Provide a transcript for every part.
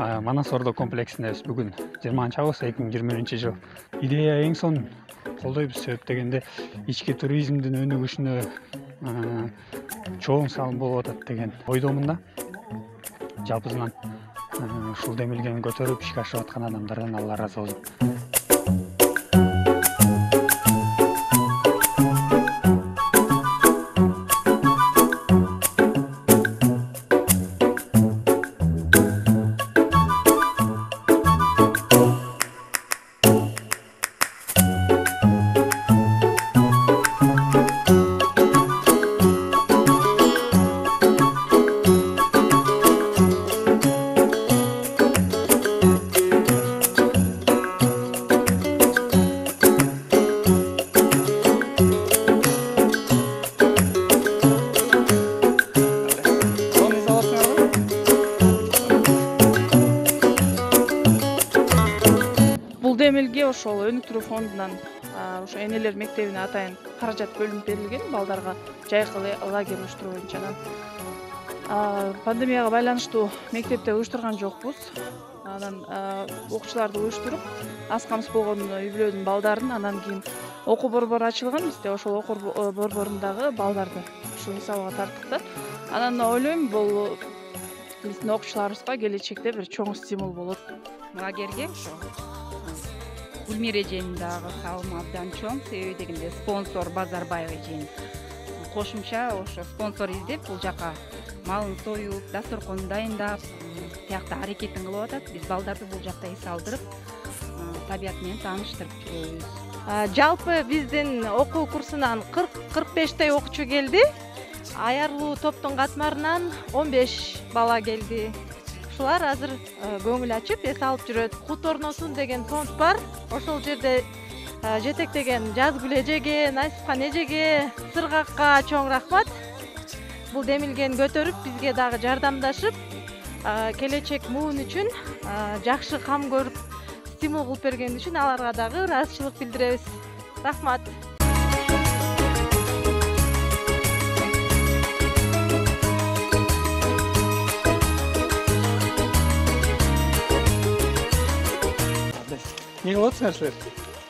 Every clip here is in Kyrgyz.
Манас Ордо комплексіндебіз. Бүгін 20 август 2021 жыл. Идея ең соң қолдайбыз себеп дегенде ички туризмдин өнүгүшүнө чоң салым болуп атат деген ойдомун да. Жалпысынан ушул демилгени көтөрүп ишке ашырып аткан адамдардан Алла ыраазы болсун. Демилге ошол өнүктүрүү фондунан ошо энелер мектебине атайын каражат бөлүнүп берилген балдарга жайкы лагерь уюштуруу боюнча. Анан пандемияга байланыштуу мектепте уюштурган жокпуз. Анан окуучуларды уюштуруп, аз камсыз болгон үй бүлөнүн балдарын анан кийин окуу борбору ачылган бизде, ошол окуу борборундагы балдарды ушул эсабга тарттык да. Анан ойлойм, бул биздин окуучуларыбызга келечекте бир чоң стимул болот. Лагерге ошо Гүлмира эженин дагы салымы абдан чоң, себеби дегенде спонсор Базарбаева эжен кошумча ошо спонсор издеп бул жака малын союп, дасторконун дайындап, тиякта аракетин кылып атат. Биз балдарды бул жакта эс алдырып, табият менен тааныштырып жүрөбүз. Жалпы биздин окуу курсунан 40-45 окуучу келди. Аярлуу топтун катмарынан 15 бала келди. Ушулар азыр көңүл ачып эс алып жүрөт. Кут орносун деген фонд бар. Ошол жерде жетектеген Жазгүл эжеге, Насипхан эжеге, Сыргакка чоң рахмат. Бул демилгени көтөрүп, бизге дагы жардамдашып, келечек муун үчүн жакшы кам көрүп, стимул кылып берген үчүн аларга дагы ыраазычылык билдиребиз. Рахмат. Не кылып атсыңар силер?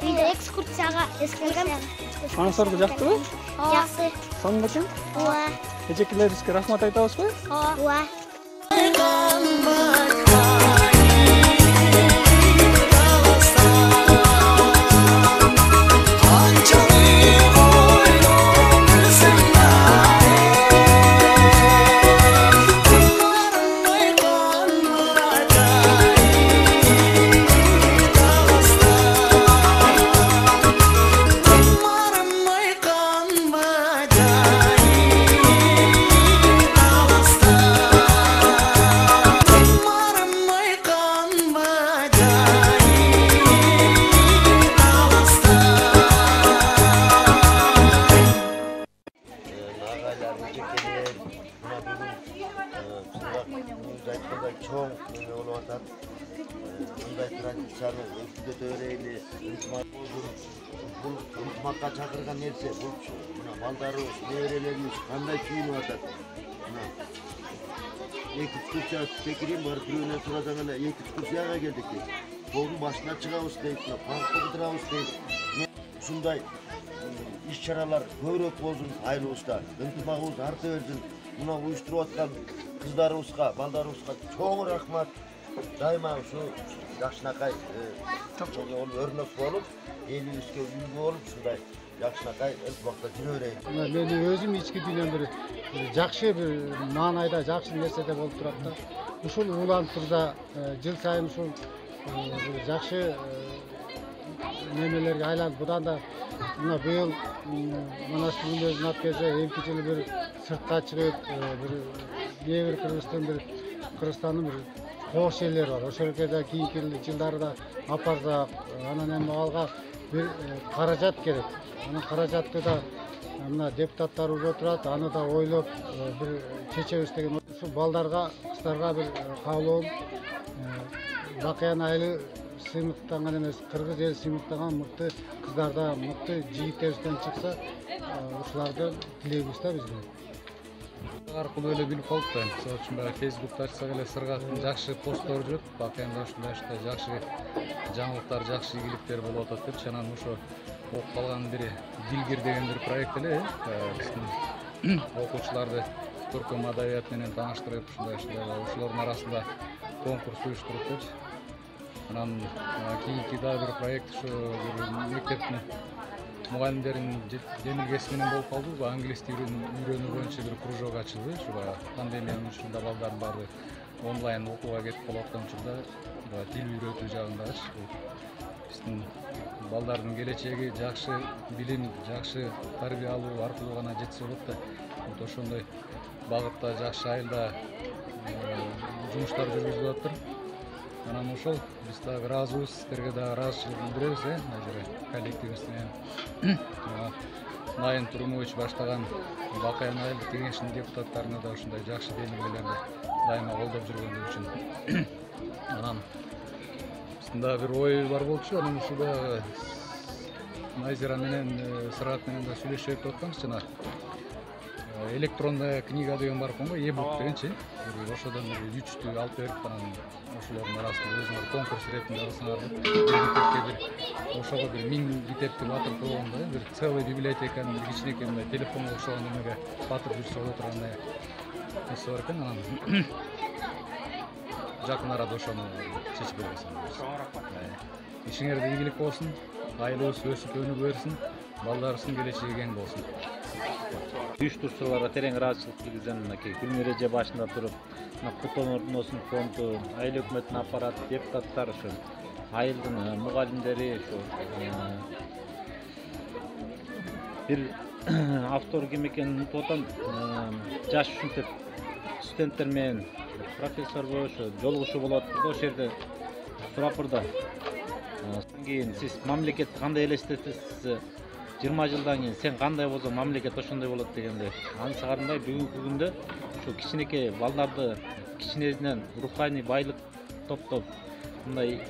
Экскурсияга Манас Ордо жактыбы? Жакшы. Сонун экен? Ооба. Эжекелерибизге рахмат айтабызбы? Ооба. Чоң неме болуп атат. Мындай традицияны өткүзө берели. Бул ынтымакка чакырган нерсе. Бул мына балдарыбыз, неберелерибиз кандай күйүнүп атат. Экскурсия текирим бар, бирөөнөн сурасаң эле экскурсияга келдик дейт. Тоғдун башына чыгабыз дейт, паркка кыдырабыз дейт. Ушундай иш-чаралар көбүрөөк болсун айылыбызда. Ынтымагыбыз арта берсин. Мына уюштуруп аткан кыздарыбызга, балдарыбызга чоң рахмат. Дайыма ушу жакшынакай өрнөк болуп, элибизге үлгү болуп, ушундай жакшынакай ынтымакта жүрө берейин. Мени өзүм ички дүйнөм бир жакшы бир маанайда жакшы нерседе болуп турат да. Ушул уланып турда жыл сайын ушул жакшы немелерге айланып, будан да мына быйыл Манас күнүнөн алып келсе, эмки жылы бир сыртка чыгып, бир Кыргызстандын бир кош жерлери бар. Ошол жерде кийинки жылдары да апарсак, анан эми алга бир каражат керек. Анан каражатты да мына депутаттар уже турат, аны да ойлоп бир чечебиз деген. Ушу балдарга, кыздарга бир каалоом, Бакыян айылы сыймыктанган эмес, кыргыз эл сыймыктанган мыкты кыздардан, мыкты жигиттерибизден чыкса, ушуларды тилейбиз да бизге. аркылуу эле билип калдык да. Мисалы үчүн баягы Facebook'та ачсак эле Сыргаттын жакшы посттору жүрөт. Бакыйында ушундай жакшы жаңылыктар, жакшы ийгиликтер болуп атат депчи. Анан ошо окуп калган бири Дилгир деген бир проект эле биздин окуучуларды көркөм адабият менен тааныштырып, ушулардын арасында конкурс уюштуруп депчи. Анан кийинки дагы бир проект ушу мектептин мугалимдердин жеңилгеси менен болуп калды. Англис тилин үйрөнүү боюнча бир кружок ачылды. Ушу пандемиянын учурунда балдардын баары онлайн окууга кетип калып аткан учурда тил үйрөтүү жагындагычы биздин балдардын келечеги жакшы билим, жакшы тарбия алуу аркылуу гана жетсе болот да. Ошондой багытта жакшы айылда жумуштар жүргүзүлүп атат. Анан ошол биз дагы ыраазыбыз, сиздерге дагы ыраазычылык билдиребиз, ажыр коллективибиз менен. Найын Турумович баштаган Бакаян айылдык кеңешинин депутаттарына да ушундай жакшы демилгелерди дайыма колдоп жүргөндүгү үчүн. Анан биздин дагы бир ой бар болчу, анан ушул Найзира менен Сырат менен да сүйлөшүп атканбыз жана электронная книга деген бар экен го, e-book дегенчи. Ошодон 3-тү алып берип, анан ошолордун арасында өзүңөр конкурс иретинде алсаңар деп. Ошого бир 1000 китепти батырып койгондо, бир целый библиотеканын бир кичинекей мындай телефонго окшогон немеге батырып жүрсө боло тургандай нерсе бар экен. Анан жакын арада ошону чечип беребиз. Ишиңерде ийгилик болсун, айылыбыз өсүп өнүгө берсин, балдарыбыздын келечеги кең болсун. Уюштуруучуларга терең ыраазычылык билдирем. Мынакей Гүлмиреже башында туруп, Кутонордун фонду, айыл өкмөтүнүн аппараты, депутаттар, ушу айылдын мугалимдери, ушу бир автор ким экенин унутуп атам. Жаш ушинтип студенттер менен профессор болушу, жолугушуу болуп атты да, ошол жерде сурап турду. Кийин сиз мамлекетти кандай элестетесиз? 20 жылдан кийин сен кандай болсоң мамлекет ошондой болот дегенде, ансыгарындай бүгүнкү күндө ушу кичинекей балдарды кичинеден руханий байлык топтоп, мындай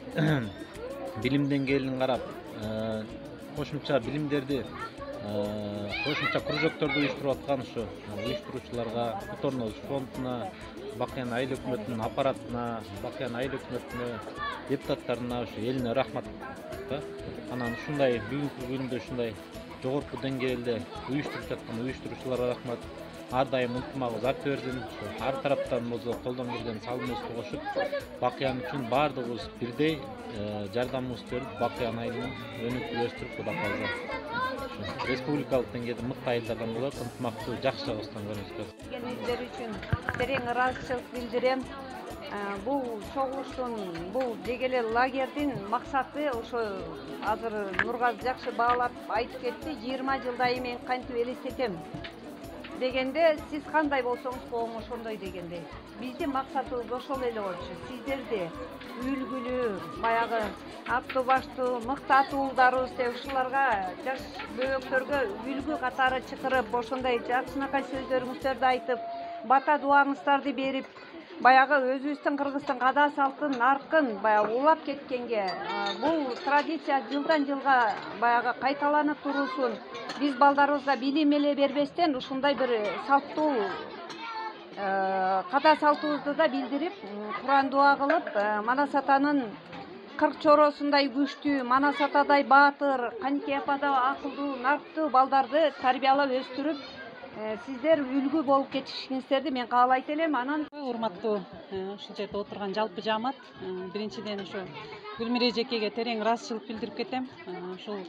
билим деңгээлин карап, кошумча билимдерди, кошумча кружокторду уюштуруп аткан ушу уюштуруучуларга, Кутонордун фондуна, Бакыян айыл өкмөтүнүн аппаратына, Бакыян айыл өкмөтүнө, депутаттарына, ушу элине рахмат. Анан ушундай бүгүнкү күндө ушундай жогорку деңгээлде уюштуруп жаткан уюштуруучуларга рахмат. Ар дайым ынтымагыбыз арта берсин. Ар тараптан болсо колдон келген салымыбызды кошуп, Бакыян үчүн баардыгыбыз бирдей жардамыбызды берип, Бакыян айылын өнүктүрүп өстүрүп, Кудай кааласа республикалык деңгээлде мыкты айылдардан болот, ынтымактуу жакшы жагыбыздан көрүнүшүбүз. Келгендер үчүн терең ыраазычылык билдирем. Бул чогулуштун, бул деги эле лагердин максаты ошо азыр Нургазы жакшы баалап айтып кетти. 20 жылдай мен кантип элестетем дегенде, сиз кандай болсоңуз коом ошондой дегенде. Биздин максатыбыз ошол эле болчу. Сиздерди үлгүлүү, баягы аттуу баштуу мыкты атуулдарыбыз ушуларга, жаш бөбөктөргө үлгү катары чакырып, ошондой жакшынакай сөздөрүңүздөрдү айтып, бата дубаңыздарды берип, баягы өзүбүздүн Кыргыздын када салтын, наркын баягы улап кеткенге, бул традиция жылдан жылга баягы кайталанып турусун, биз балдарыбызга билим эле бербестен ушундай бир салттуу када салтыбызды да билдирип, Куран дуа кылып, Манас атанын 40 чоросундай күчтүү, Манас атадай баатыр, Каникей ападай акылдуу, нарктуу балдарды тарбиялап өстүрүп, сиздер үлгү болуп кетишиңиздерди мен каалайт элем. Анан урматтуу ушул жерде отурган жалпы жаамат, биринчиден ушу Гүлмире эжекеге терең ыраазычылык билдирип кетем. Ушул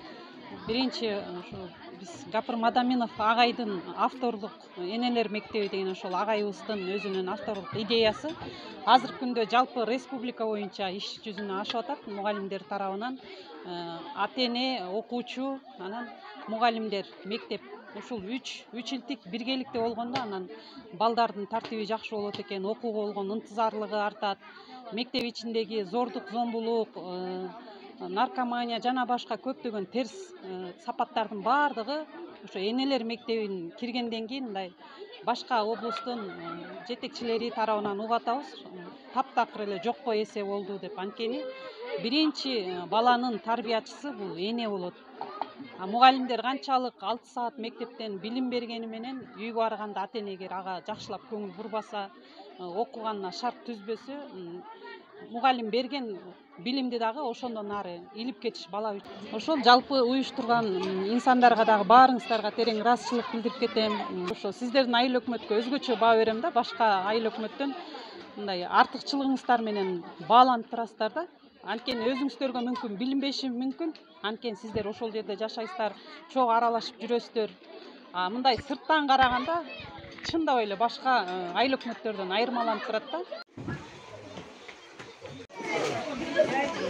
биринчи ушу биз Гапыр Мадаминов агайдын авторлук энелер мектеби деген ошол агайыбыздын өзүнүн авторлук идеясы азыркы күндө жалпы республика боюнча иш жүзүнө ашып атат. Мугалимдер тарабынан ата эне, окуучу, анан мугалимдер, мектеп ушул 3 илтик биргеликте болгондо анан балдардын тартиби жакшы болот экен, окууга болгон ынтызарлыгы артат. Мектеп ичиндеги зордук, зомбулук, наркомания жана башка көптөгөн терс сапаттардын баардыгы ошо энелер мектебин киргенден кийин мындай башка облустун жетекчилери тарабынан угуп атабыз. Таптакыр эле жокко эсе болду деп. Анткени биринчи баланын тарбиячысы бул эне болот. мугалимдер канчалык 6 саат мектептен билим бергени менен үйгө барганда ата эне эгер ага жакшылап көңүл бурбаса, окуганына шарт түзбөсө, мугалим берген билимди дагы ошондон ары илип кетиш бала үчүн. Ошол жалпы уюштурган инсандарга дагы баарыңыздарга терең ыраазычылык билдирип кетем. Ошо сиздердин айыл өкмөткө өзгөчө баа берем да, башка айыл өкмөттөн мындай артыкчылыгыңыздар менен бааланып турасыздар да. Анткени өзүңүздөргө мүмкүн билинбеши мүмкүн. Анткени сиздер ошол жерде жашайсыздар, чогуу аралашып жүрөсүздөр. Мындай сырттан караганда чындап эле башка айыл өкмөттөрдөн айырмаланып турат да.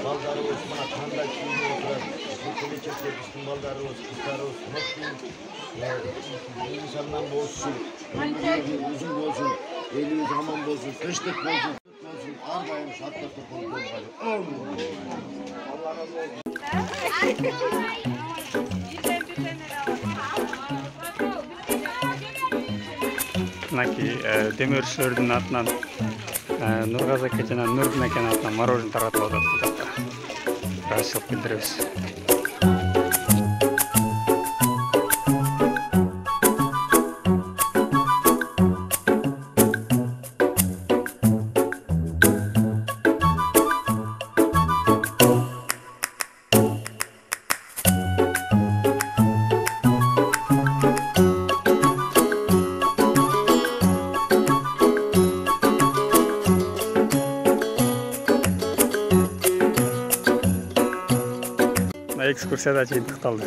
Балдарыбыз мына кандай кийинип отурат. Келечекте биздин балдарыбыз, кыздарыбыз мыкты инсандан болсун, uzun болсун, элибиз аман болсун, тынчтык болсун, ар дайым шаттык болсун. Мынакей демөөрчүлөрдүн атынан Нургазы аке жана Нурдин акенин атынан мороженое таратып атат бул жакта. Ыраазычылык билдиребиз. Экскурсияда жыйынтыкталды.